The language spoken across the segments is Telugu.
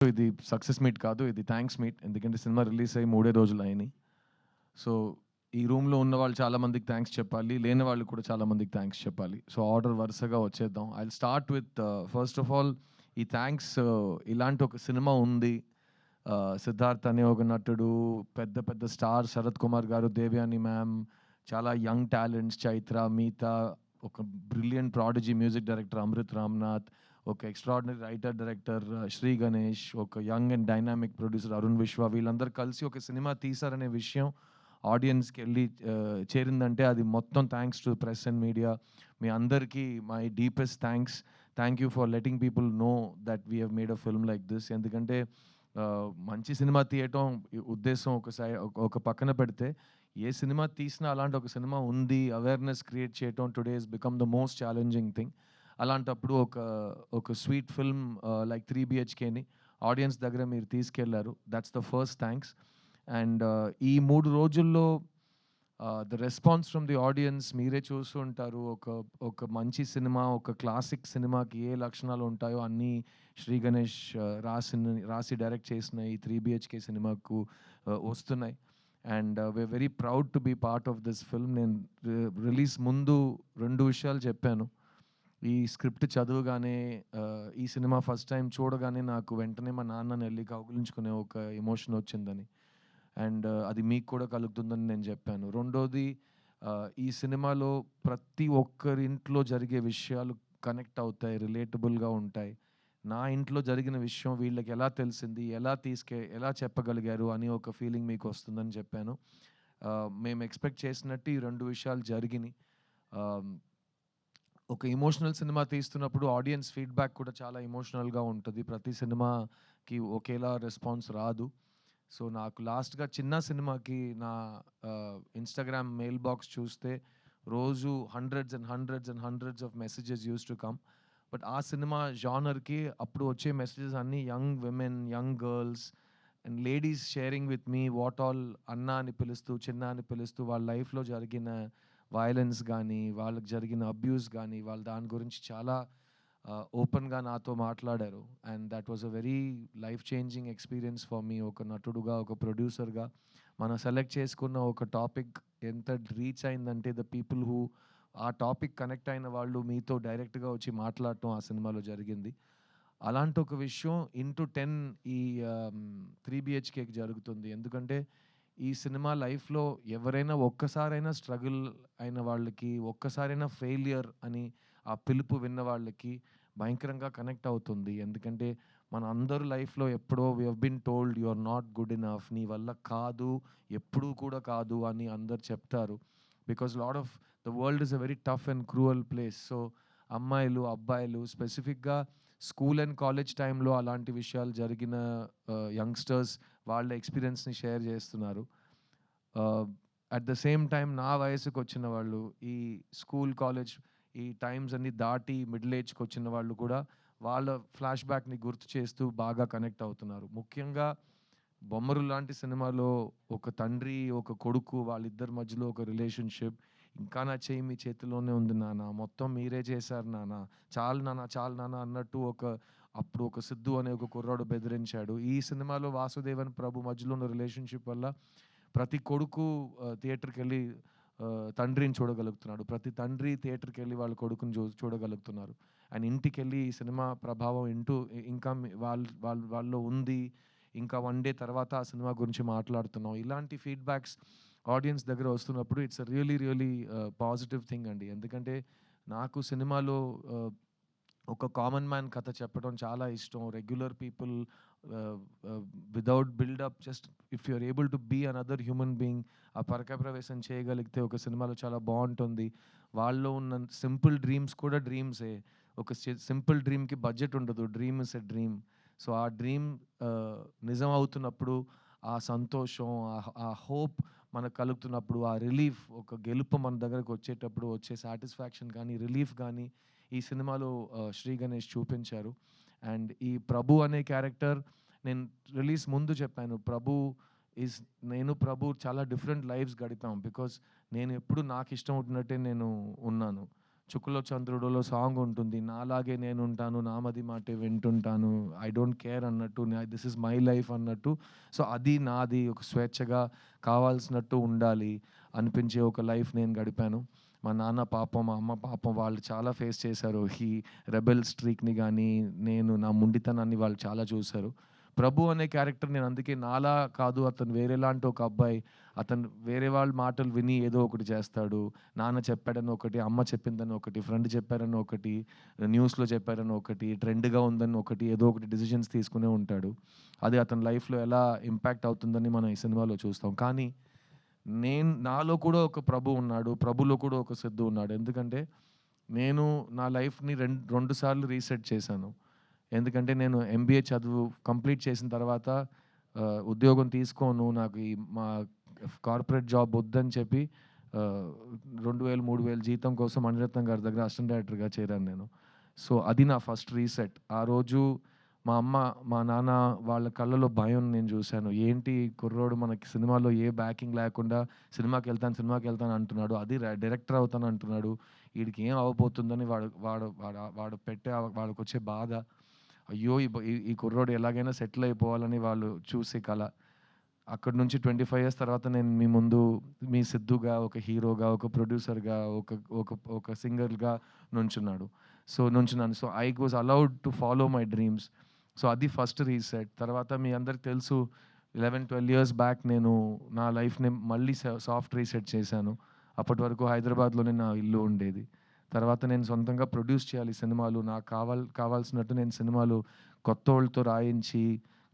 ఇది సక్సెస్ మీట్ కాదు. ఇది థాంక్స్ మీట్. ఎందుకంటే సినిమా రిలీజ్ అయ్యి 3 రోజులు అయినాయి. సో, ఈ రూమ్‌లో ఉన్న వాళ్ళు చాలా మందికి థాంక్స్ చెప్పాలి. లేని వాళ్ళు కూడా చాలా మందికి థాంక్స్ చెప్పాలి. సో, ఆర్డర్ వరుసగా వచ్చేద్దాం. I'll start with first of all ఈ థాంక్స్ ఇలాంటి ఒక సినిమా ఉంది. సిద్ధార్థ్ అనే ఒక నటుడు, పెద్ద పెద్ద స్టార్ శరత్ కుమార్ గారు, దేవయాని మ్యామ్, చాలా యంగ్ టాలెంట్స్ చైత్ర, మీతా, ఒక brilliant prodigy music director Amrit Ramnath, ఒక extraordinary writer director Shri Ganesh, ఒక young and dynamic producer Arun Vishwa, వీళ్ళందరూ కలిసి ఒక సినిమా తీశారనే విషయం ఆడియన్స్‌కి వెళ్ళి చేరిందంటే అది మొత్తం thanks to press and media. మీ అందరికీ my deepest thanks. Thank you for letting people know that we have made a film like this. ఎందుకంటే మంచి సినిమా తీయటం ఉద్దేశం ఒక పక్కన పెడితే, ఏ సినిమా తీసినా అలాంటి ఒక సినిమా ఉంది, అవేర్‌నెస్ క్రియేట్ చేయటం today has become the most challenging thing. అలాంటప్పుడు ఒక స్వీట్ ఫిల్మ్ లైక్ 3 బిహెచ్‌కేని ఆడియన్స్ దగ్గర మీరు తీసుకెళ్లారు. That's the first thanks. And ఈ 3 రోజుల్లో the response from the audience మీరే చూస్తూ ఉంటారు. ఒక మంచి సినిమా, ఒక క్లాసిక్ సినిమాకి ఏ లక్షణాలు ఉంటాయో అన్నీ శ్రీ గణేష్ రాసి డైరెక్ట్ చేసిన ఈ 3 బిహెచ్‌కే సినిమాకు వస్తున్నాయి. And we're very proud to be part of this film. నేను రిలీజ్ ముందు 2 విషయాలు చెప్పాను. ఈ స్క్రిప్ట్ చదవగానే ఈ సినిమా ఫస్ట్ టైం చూడగానే నాకు వెంటనే మా నాన్నని వెళ్ళి కౌగిలించుకునే ఒక ఎమోషన్ వచ్చిందని. అండ్ అది మీకు కూడా కలుగుతుందని నేను చెప్పాను. రెండోది, ఈ సినిమాలో ప్రతి ఒక్కరి ఇంట్లో జరిగే విషయాలు కనెక్ట్ అవుతాయి, రిలేటబుల్‌గా ఉంటాయి. నా ఇంట్లో జరిగిన విషయం వీళ్ళకి ఎలా తెలిసింది, ఎలా చెప్పగలిగారు అని ఒక ఫీలింగ్ మీకు వస్తుందని చెప్పాను. మేము ఎక్స్‌పెక్ట్ చేసినట్టు ఈ 2 విషయాలు జరిగినియి. ఆహ్, ఒక ఎమోషనల్ సినిమా తీస్తున్నప్పుడు ఆడియన్స్ ఫీడ్‌బ్యాక్ కూడా చాలా ఎమోషనల్‌గా ఉంటది. ప్రతి సినిమాకి ఒకేలా రెస్పాన్స్ రాదు. సో, నాకు లాస్ట్‌గా 'చిన్న' సినిమాకి నా ఇన్‌స్టాగ్రామ్ మెయిల్ బాక్స్ చూస్తే రోజు hundreds and hundreds and hundreds of messages used to come. But ఆ సినిమా జానర్‌కి అప్పుడు వచ్చే మెసేజెస్ అన్నీ young women, young girls and ladies sharing with me what all అన్న అని పిలుస్తూ, చిన్న అని పిలుస్తూ వాళ్ళ లైఫ్‌లో జరిగిన వయలెన్స్ గానీ, వాళ్ళకి జరిగిన అబ్యూస్ గానీ, వాళ్ళు దాని గురించి చాలా ఓపెన్‌గా నాతో మాట్లాడారు. And that was a very life changing experience for me. ఒక నటుడుగా, ఒక ప్రొడ్యూసర్‌గా మనం సెలెక్ట్ చేసుకున్న ఒక టాపిక్ ఎంత రీచ్ అయిందంటే ద పీపుల్ హూ ఆ టాపిక్ కనెక్ట్ అయిన వాళ్ళు మీతో డైరెక్ట్‌గా వచ్చి మాట్లాడటం ఆ సినిమాలో జరిగింది. అలాంటి ఒక విషయం ఇంటూ 10 ఈ 3 బిహెచ్‌కేకి జరుగుతుంది. ఎందుకంటే ఈ సినిమా లైఫ్‌లో ఎవరైనా ఒక్కసారైనా స్ట్రగుల్ అయిన వాళ్ళకి, ఒక్కసారైనా ఫెయిల్యూర్ అని ఆ పిలుపు విన్న వాళ్ళకి భయంకరంగా కనెక్ట్ అవుతుంది. ఎందుకంటే మన అందరి లైఫ్‌లో ఎప్పుడో we have been told you are not good enough, నీ వల్ల కాదు, ఎప్పుడూ కూడా కాదు అని అందరూ చెప్తారు. Because lot of the world is a very tough and cruel place. So, అమ్మాయిలు, అబ్బాయిలు స్పెసిఫిక్‌గా స్కూల్ అండ్ కాలేజ్ టైంలో అలాంటి విషయాలు జరిగిన యంగ్‌స్టర్స్ వాళ్ళ ఎక్స్‌పీరియన్స్‌ని షేర్ చేస్తున్నారు. అట్ ద సేమ్ టైమ్ నా వయసుకొచ్చిన వాళ్ళు, ఈ స్కూల్, కాలేజ్ ఈ టైమ్స్ అన్నీ దాటి మిడిల్ ఏజ్‌కొచ్చిన వాళ్ళు కూడా వాళ్ళ ఫ్లాష్ బ్యాక్‌ని గుర్తు చేస్తూ బాగా కనెక్ట్ అవుతున్నారు. ముఖ్యంగా 'బొమ్మరు' లాంటి సినిమాలో ఒక తండ్రి, ఒక కొడుకు వాళ్ళిద్దరి మధ్యలో ఒక రిలేషన్‌షిప్. "ఇంకా నా చెయ్యి మీ చేతిలోనే ఉంది నాన్న. మొత్తం మీరే చేశారు నాన్న. చాలు నాన్న, చాలు నాన్న" అన్నట్టు అప్పుడు ఒక సిద్ధు అనే ఒక కుర్రాడు బెదిరించాడు. ఈ సినిమాలో వాసుదేవన్, ప్రభు మధ్యలో ఉన్న రిలేషన్‌షిప్ వల్ల ప్రతి కొడుకు థియేటర్‌కెళ్ళి తండ్రిని చూడగలుగుతున్నాడు. ప్రతి తండ్రి థియేటర్‌కెళ్ళి వాళ్ళ కొడుకుని చూడగలుగుతున్నారు. అండ్ ఇంటికెళ్ళి ఈ సినిమా ప్రభావం ఇంకా వాళ్ళలో ఉంది. ఇంకా 1 డే తర్వాత ఆ సినిమా గురించి మాట్లాడుతున్నాం. ఇలాంటి ఫీడ్‌బ్యాక్స్ ఆడియన్స్ దగ్గర వస్తున్నప్పుడు it's a really positive thing అండి. ఎందుకంటే నాకు సినిమాలో ఒక కామన్ మ్యాన్ కథ చెప్పడం చాలా ఇష్టం. Regular people ah, ah, without buildup just if you are able to be another human being ఆ పరకాయ ప్రవేశం చేయగలిగితే ఒక సినిమాలో చాలా బావుంటుంది. వాళ్ళలో ఉన్న సింపుల్ డ్రీమ్స్ కూడా డ్రీమ్సే. ఒక సింపుల్ డ్రీమ్‌కి బడ్జెట్ ఉండదు. Dream is a dream. So, ఆ డ్రీమ్ ఆహ్, నిజం అవుతున్నప్పుడు ఆ సంతోషం, ఆ హోప్ మనకు కలుగుతున్నప్పుడు, ఆ రిలీఫ్, ఒక గెలుపు మన దగ్గరకు వచ్చేటప్పుడు వచ్చే సాటిస్ఫాక్షన్ కానీ, రిలీఫ్ గానీ ఈ సినిమాలో శ్రీ గణేష్ చూపించారు. అండ్ ఈ ప్రభు అనే క్యారెక్టర్ నేను రిలీజ్ ముందు చెప్పాను. ఈజ్ నేను ప్రభు చాలా డిఫరెంట్ లైఫ్స్ గడిపాం. బికాజ్ నేను ఎప్పుడు నాకు ఇష్టం వచ్చినట్టే నేను ఉన్నాను. 'చుక్కలో చంద్రుడులో' సాంగ్ ఉంటుంది. నాలాగే నేనుంటాను, నామది మాటే వింటుంటాను, ఐ డోంట్ కేర్ అన్నట్టు, దిస్ ఈజ్ మై లైఫ్ అన్నట్టు. సో, అది నాది ఒక స్వేచ్ఛగా కావాల్సినట్టు ఉండాలి అనిపించే ఒక లైఫ్ నేను గడిపాను. మా నాన్న పాపం, మా అమ్మ పాపం వాళ్ళు చాలా ఫేస్ చేశారు. ఈ రెబెల్ స్ట్రీక్‌ని గానీ, నా మొండితనాన్ని వాళ్ళు చాలా చూసారు. ప్రభు అనే క్యారెక్టర్ నేను అందుకే నాలా కాదు, అతను వేరేలాంటి ఒక అబ్బాయి. అతను వేరే వాళ్ళ మాటలు విని ఏదో ఒకటి చేస్తాడు. నాన్న చెప్పాడని ఒకటి, అమ్మ చెప్పిందని ఒకటి, ఫ్రెండ్ చెప్పారని ఒకటి, న్యూస్‌లో చెప్పారని ఒకటి, ట్రెండ్‌గా ఉందని ఒకటి, ఏదో ఒకటి డెసిషన్స్ తీసుకునే ఉంటాడు. అది అతని లైఫ్‌లో ఎలా ఇంపాక్ట్ అవుతుందని మనం ఈ సినిమాలో చూస్తాం. కానీ నాలో కూడా ఒక ప్రభు ఉన్నాడు. ప్రభులో కూడా ఒక సిద్ధు ఉన్నాడు. ఎందుకంటే నేను నా లైఫ్‌ని 2 సార్లు రీసెట్ చేశాను. ఎందుకంటే నేను ఎంబీఏ చదువు కంప్లీట్ చేసిన తర్వాత ఉద్యోగం తీసుకోను, నాకు మా కార్పొరేట్ జాబ్ వద్దని చెప్పి 2000, 3000 జీతం కోసం మణిరత్నం గారి దగ్గర అసిస్టెంట్ డైరెక్టర్‌గా చేరాను నేను. సో, అది నా ఫస్ట్ రీసెట్. ఆ రోజు మా అమ్మ, మా నాన్న వాళ్ళ కళ్ళలో భయం నేను చూశాను. ఏంటి కుర్రోడు మనకి సినిమాలో ఏ బ్యాకింగ్ లేకుండా సినిమాకెళ్తాను అంటున్నాడు. అది డైరెక్టర్ అవుతాను అంటున్నాడు. ఈడికి ఏం అవ్వబోతుందని వాడు వాడు వాడు వాడు పెట్టే వాళ్ళకొచ్చే బాధ. అయ్యో! ఈ కుర్రోడు ఎలాగైనా సెటిల్ అయిపోవాలని వాళ్ళు చూసే కల. అక్కడి నుంచి 25 ఇయర్స్ తర్వాత నేను మీ ముందు మీ సిద్ధుగా, ఒక హీరోగా, ఒక ప్రొడ్యూసర్‌గా, ఒక ఒక ఒక సింగర్‌గా నుంచున్నాడు. నుంచున్నాను. So, I was allowed to follow my dreams. So, అది ఫస్ట్ రీసెట్. తర్వాత మీ అందరికి తెలుసు 11, 12 ఇయర్స్ బ్యాక్ నేను నా లైఫ్‌ని మళ్ళీ సాఫ్ట్ రీసెట్ చేశాను. అప్పటి వరకు హైదరాబాద్‌లోనే నా ఇల్లు ఉండేది. తర్వాత నేను సొంతంగా ప్రొడ్యూస్ చేయాలి సినిమాలు. నాకు కావాల్సినట్టు నేను సినిమాలు కొత్తోళ్ళతో రాయించి,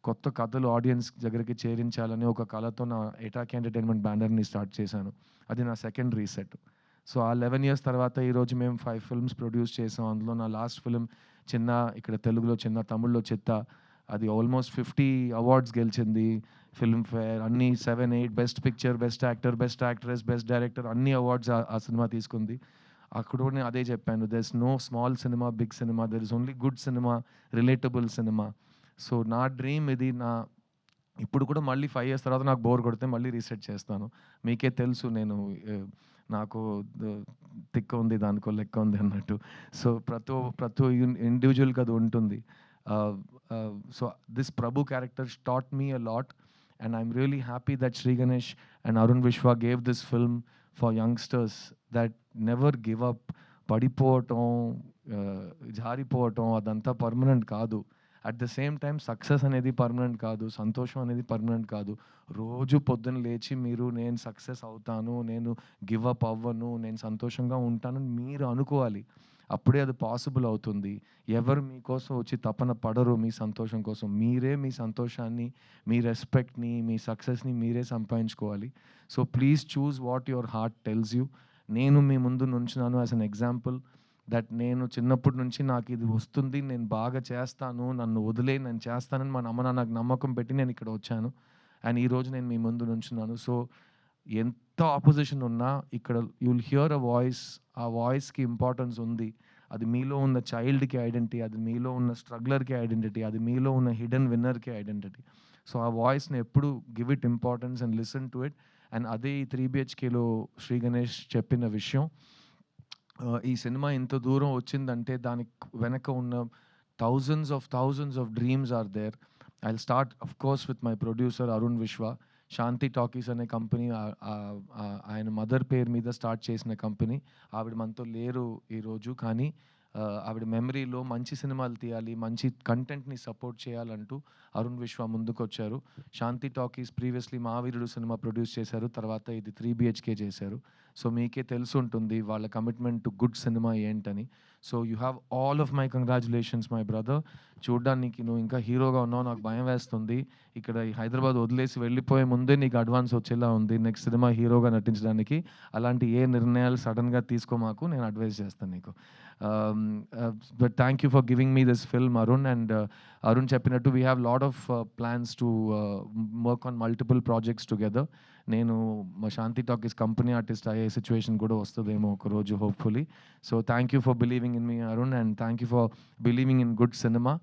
కొత్త కథలు ఆడియన్స్ దగ్గరికి చేరించాలని ఒక కలతో నా ఎటాక్ ఎంటర్‌టైన్‌మెంట్ బ్యానర్‌ని స్టార్ట్ చేశాను. అది నా సెకండ్ రీసెట్. సో, ఆ 11 ఇయర్స్ తర్వాత ఈరోజు మేము 5 ఫిల్మ్స్ ప్రొడ్యూస్ చేసాం. అందులో నా లాస్ట్ ఫిల్మ్ 'చిన్న', ఇక్కడ తెలుగులో 'చిన్న', తమిళ్లో 'చిత్త'. అది ఆల్మోస్ట్ 50 అవార్డ్స్ గెలిచింది. ఫిల్మ్‌ఫేర్ అన్నీ 7, 8 best picture, best actor, best actress, best director అన్ని అవార్డ్స్ ఆ సినిమా తీసుకుంది. అక్కడ కూడా నేను అదే చెప్పాను. There is no small cinema, big cinema. There is only good cinema, relatable cinema. So, నా డ్రీమ్ ఇది. ఇప్పుడు కూడా మళ్ళీ 5 ఇయర్స్ తర్వాత నాకు బోర్ కొడితే మళ్ళీ రీసెట్ చేస్తాను. మీకే తెలుసు నేను నాకు తిక్క ఉంది, దానికో లెక్క ఉంది అన్నట్టు. సో, ప్రతి ఇండివిడ్యువల్‌కి అది ఉంటుంది. So, this Prabhu character taught me a lot and I am really happy that Shri Ganesh and Arun Vishwa gave this film for youngsters that never give up. పడిపోవటం, జారిపోవటం అదంతా పర్మనెంట్ కాదు. At the same time success అనేది పర్మనెంట్ కాదు. సంతోషం అనేది పర్మనెంట్ కాదు. రోజు పొద్దున్న లేచి మీరు నేను సక్సెస్ అవుతాను, నేను గివ్ అప్ అవ్వను, నేను సంతోషంగా ఉంటానని మీరు అనుకోవాలి. అప్పుడే అది పాసిబుల్ అవుతుంది. ఎవరు మీకోసం వచ్చి తపన పడరు మీ సంతోషం కోసం. మీరే మీ సంతోషాన్ని, మీ రెస్పెక్ట్‌ని, మీ సక్సెస్‌ని మీరే సంపాదించుకోవాలి. So, please choose what your heart tells you. నేను మీ ముందు నుంచున్నాను యాస్ ఎన్ ఎగ్జాంపుల్ దట్ నేను చిన్నప్పటి నుంచి నాకు ఇది వస్తుంది, నేను బాగా చేస్తాను, నన్ను వదిలేయి నేను చేస్తానని మా అమ్మ నాన్న నాకు నమ్మకం పెట్టి నేను ఇక్కడ వచ్చాను. అండ్ ఈరోజు నేను మీ ముందు నుంచున్నాను. సో, ఎంత ఆపోజిషన్ ఉన్నా ఇక్కడ you will here a voice. ఆ వాయిస్‌కి ఇంపార్టెన్స్ ఉంది. అది మీలో ఉన్న చైల్డ్‌కి ఐడెంటిటీ, అది మీలో ఉన్న స్ట్రగ్లర్‌కి ఐడెంటిటీ, అది మీలో ఉన్న హిడెన్ విన్నర్‌కి ఐడెంటిటీ. సో, ఆ వాయిస్‌ని ఎప్పుడు give it importance and listen to it. And అదే ఈ 3 బీహెచ్‌కేలో శ్రీ గణేష్ చెప్పిన విషయం. ఈ సినిమా ఇంత దూరం వచ్చిందంటే దానికి వెనక ఉన్న thousands of dreams are there. I'll start of course with my producer Arun Vishwa. Shanti Talkies అనే కంపెనీ ఆయన మదర్ పేరు మీద స్టార్ట్ చేసిన కంపెనీ. ఆవిడ మనతో లేరు ఈరోజు. కానీ ఆవిడ మెమరీలో మంచి సినిమాలు తీయాలి, మంచి కంటెంట్‌ని సపోర్ట్ చేయాలంటూ అరుణ్ విశ్వ ముందుకొచ్చారు. శాంతి టాకీస్ ప్రీవియస్‌లీ 'మహావీరుడు' సినిమా ప్రొడ్యూస్ చేశారు. తర్వాత ఇది 3 బీహెచ్‌కే చేశారు. సో, మీకే తెలిసుంటుంది వాళ్ళ కమిట్మెంట్ టు గుడ్ సినిమా ఏంటని. So, you have all of my congratulations my brother. చూడ్డానికి నువ్వు ఇంకా హీరోగా ఉన్నావు. నాకు భయం వేస్తుంది. ఇక్కడ ఈ హైదరాబాద్ వదిలేసి వెళ్ళిపోయే ముందే నీకు అడ్వాన్స్ వచ్చేలా ఉంది నెక్స్ట్ సినిమా హీరోగా నటించడానికి. అలాంటి ఏ నిర్ణయాలు సడన్‌గా తీసుకోమాకు. నేను అడ్వైస్ చేస్తాను నీకు. But thank you for giving me this film Arun. And Arun చెప్పినట్టు we have lot of plans to work on multiple projects together. నేను మా శాంతి టాకీస్ కంపెనీ ఆర్టిస్ట్ అయ్యే సిచ్యువేషన్ కూడా వస్తుందేమో ఒకరోజు hopefully. So, thank you for believing in me Arun and thank you for believing in good cinema.